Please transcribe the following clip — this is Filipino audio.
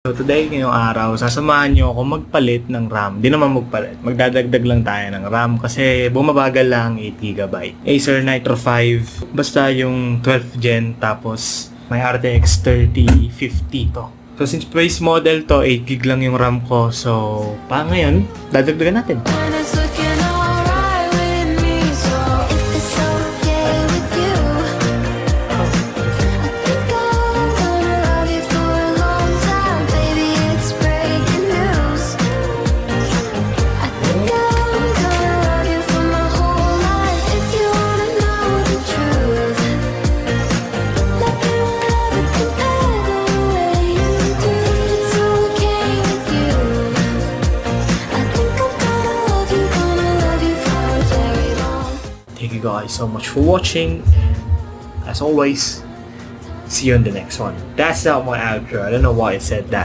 So today, ngayong araw, sasamahan nyo ako magpalit ng RAM. Di naman magpalit. Magdadagdag lang tayo ng RAM kasi bumabagal lang 8GB. Acer Nitro 5, basta yung 12th gen, tapos may RTX 3050 to. So since base model to, 8GB lang yung RAM ko. So ngayon, dadagdagan natin. Thank you guys so much for watching, and as always, see you in the next one. That's not my outro. I don't know why I said that.